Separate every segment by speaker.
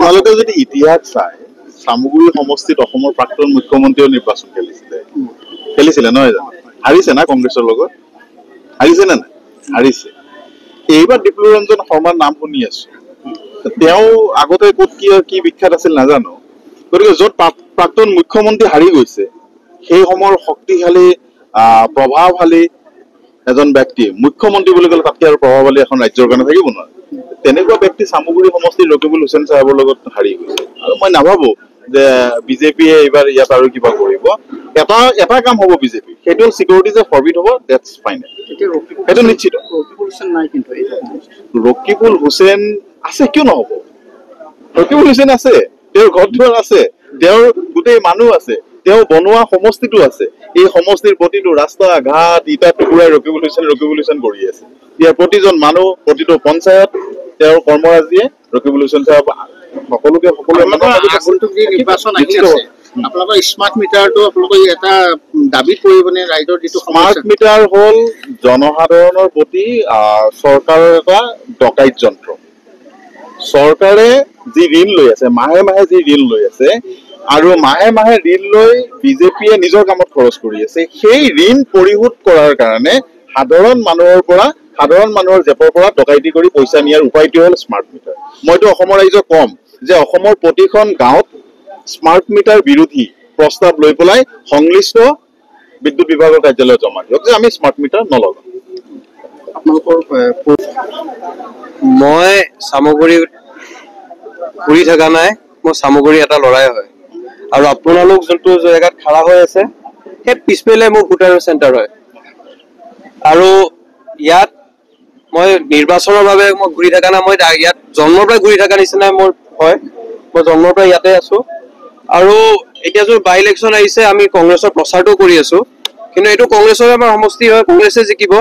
Speaker 1: আপোনালোকে যদি ইতিহাস চাই চামগুৰি সমষ্টিত অসমৰ প্ৰাক্তন মুখ্যমন্ত্ৰীও নিৰ্বাচন খেলিছিলে নহয় জানো? হাৰিছে না কংগ্ৰেছৰ লগত? হাৰিছে নে নাই? হাৰিছে। এইবাৰ ডিপ্লু ৰঞ্জন শৰ্মাৰ নাম শুনি আছো। তেওঁ আগতে ক'ত কি বিখ্যাত আছিল নাজানো, গতিকে য'ত প্ৰাক্তন মুখ্যমন্ত্ৰী হাৰি গৈছে সেই সময়ৰ শক্তিশালী প্ৰভাৱশালী এজন ব্যক্তি মুখ্যমন্ত্ৰী বুলি ক'লে তাতকৈ আৰু প্ৰভাৱশালী এখন ৰাজ্যৰ কাৰণে থাকিব নোৱাৰে। তেনেকুৱা ব্যক্তি চামগুৰি সমষ্টিৰ ৰকিবুল হুছেইন চাহাবৰ লগত হাৰি গৈছে। আৰু মই নাভাবো যে বিজেপিয়ে এইবাৰ ইয়াত আৰু কিবা কৰিব। এটা কাম হ'ব বিজেপি, সেইটো চিকিউৰিটি যে ফৰবিট হ'ব, ডেটছ ফাইন, সেইটো নিশ্চিত। ৰকিবুল হুছেইন আছে, কিয় নহ'ব? ৰকিবুল হুছেইন আছে, তেওঁৰ ঘৰ দুৱাৰ আছে, তেওঁৰ গোটেই মানুহ আছে, তেওঁ বনোৱা সমষ্টিটো আছে। এই সমষ্টিৰ প্ৰতিটো ৰাস্তা ঘাট ইটা টুকুৰাই ৰকিবুল হুছেইন কৰি আছে। ইয়াৰ প্ৰতিজন মানুহ, প্ৰতিটো পঞ্চায়ত তেওঁৰ কৰ্মৰাজিয়ে ৰকিবুল হুছেইন চাহাব সকলোকে
Speaker 2: নিৰ্বাচন আহি আছে। আপোনালোকৰ স্মাৰ্ট মিটাৰটো আপোনালোকে এটা দাবী কৰিবনে? ৰাইজৰ যিটো
Speaker 1: স্মাৰ্ট মিটাৰ হ'ল জনসাধাৰণৰ প্ৰতি চৰকাৰৰ এটা ডকাইত যন্ত্ৰ। চৰকাৰে যি ঋণ লৈ আছে, মাহে মাহে যি ঋণ লৈ আছে, আৰু মাহে মাহে ঋণ লৈ বিজেপিয়ে নিজৰ কামত খৰচ কৰি আছে, সেই ঋণ পৰিশোধ কৰাৰ কাৰণে সাধাৰণ মানুহৰ জেপৰ পৰা ডকাইতি কৰি পইচা নিয়াৰ উপায়টো হ'ল স্মাৰ্ট মিটাৰ। মইতো অসমৰ ৰাইজক ক'ম যে অসমৰ প্ৰতিখন গাঁৱত স্মাৰ্ট মিটাৰ বিৰোধী প্ৰস্তাৱ লৈ পেলাই সংশ্লিষ্ট বিদ্যুৎ বিভাগৰ কাৰ্যালয়ত জমা দিয়ক যে আমি স্মাৰ্ট মিটাৰ নলগাওঁ।
Speaker 3: মই চামগুৰিত ঘূৰি থকা নাই, মই চামগুৰি এটা ল'ৰাই হয়। আৰু আপোনালোক যোনটো জেগাত খাৰা হৈ আছে সেই পিছফালে মোৰ ভোটাৰ চেণ্টাৰ হয়। আৰু ইয়াত মই নিৰ্বাচনৰ বাবে মই ঘূৰি থকা নাই, মই ইয়াত জন্মৰ পৰাই ঘূৰি থকা নিচিনাই মোৰ হয়। মই জন্মৰ পৰা ইয়াতে আছো। আৰু এতিয়া যোন বাই ইলেকশ্যন আহিছে, আমি কংগ্ৰেছৰ প্ৰচাৰটো কৰি আছো, কিন্তু এইটো কংগ্ৰেছৰে আমাৰ সমষ্টি হয়, কংগ্ৰেছে জিকিব।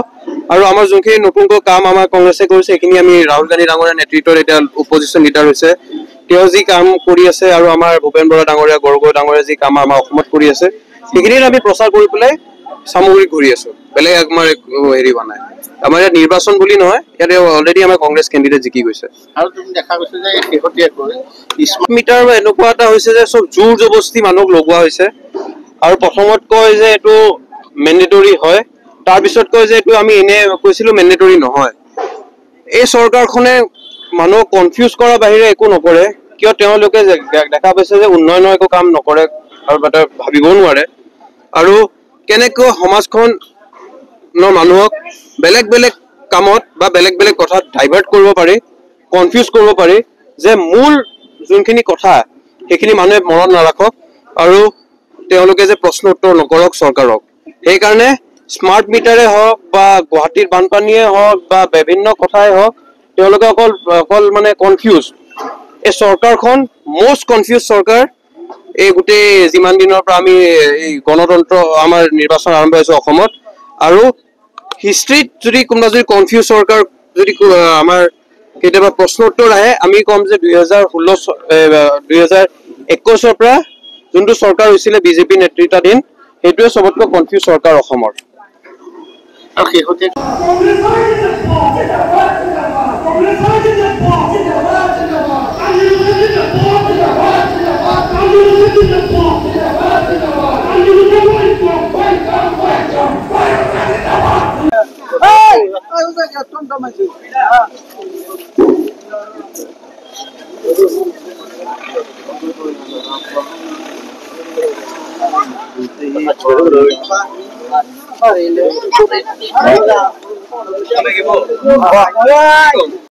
Speaker 3: আৰু আমাৰ যোনখিনি নতুনকৈ কাম আমাৰ কংগ্ৰেছে কৰিছে সেইখিনি আমি ৰাহুল গান্ধী ডাঙৰীয়া নেতৃত্বত এতিয়া অপজিশ্যন লিডাৰ হৈছে, তেওঁ যি কাম কৰি আছে, আৰু আমাৰ ভূপেন বৰা ডাঙৰীয়া, গগৈ ডাঙৰীয়া যি কাম আমাৰ অসমত কৰি আছে, সেইখিনিত আমি প্ৰচাৰ কৰি পেলাই চামগুৰিত ঘূৰি আছো। বেলেগ আমাৰ হেৰি হোৱা নাই। আমাৰ ইয়াত নিৰ্বাচন বুলি নহয়, ইয়াত অলৰেডি আমাৰ কংগ্ৰেছ কেণ্ডিডেট জিকি গৈছে।
Speaker 2: আৰু তুমি দেখা গৈছে যে শেহতীয়াকৈ
Speaker 3: স্মাৰ্ট মিটাৰ এনেকুৱা এটা হৈছে যে চব জোৰ জবস্তি মানুহক লগোৱা হৈছে। আৰু প্ৰথমত কয় যে এইটো মেণ্ডেটৰী হয়, তাৰপিছত কয় যে এইটো আমি এনে কৈছিলো মেণ্ডেটৰী নহয়। এই চৰকাৰখনে মানুহক কনফিউজ কৰাৰ বাহিৰে একো নকৰে, কিয় তেওঁলোকে দেখা পাইছে যে উন্নয়নৰ একো কাম নকৰে আৰু ভাবিবও নোৱাৰে। আৰু কেনেকৈ সমাজখনৰ মানুহক বেলেগ বেলেগ কামত বা বেলেগ বেলেগ কথাত ডাইভাৰ্ট কৰিব পাৰি, কনফিউজ কৰিব পাৰি, যে মূল যোনখিনি কথা সেইখিনি মানুহে মনত নাৰাখক আৰু তেওঁলোকে যে প্ৰশ্ন উত্তৰ নকৰক চৰকাৰক। সেইকাৰণে স্মাৰ্ট মিটাৰে হওক বা গুৱাহাটীৰ বানপানীয়ে হওক বা বিভিন্ন কথাই হওক, তেওঁলোকে অকল মানে কনফিউজ। এই চৰকাৰখন মষ্ট কনফিউজ চৰকাৰ এই গোটেই যিমান দিনৰ পৰা আমি এই গণতন্ত্ৰ আমাৰ নিৰ্বাচন আৰম্ভ হৈছে অসমত। আৰু হিষ্ট্ৰীত যদি কোনোবা যদি কনফিউজ চৰকাৰ যদি আমাৰ কেতিয়াবা প্ৰশ্ন উত্তৰ আহে, আমি ক'ম যে 2021 পৰা যোনটো চৰকাৰ হৈছিলে বিজেপি নেতৃত্বাধীন, সেইটোৱে চবতকৈ কনফিউজ চৰকাৰ অসমৰ।
Speaker 2: আৰু শেহতীয়া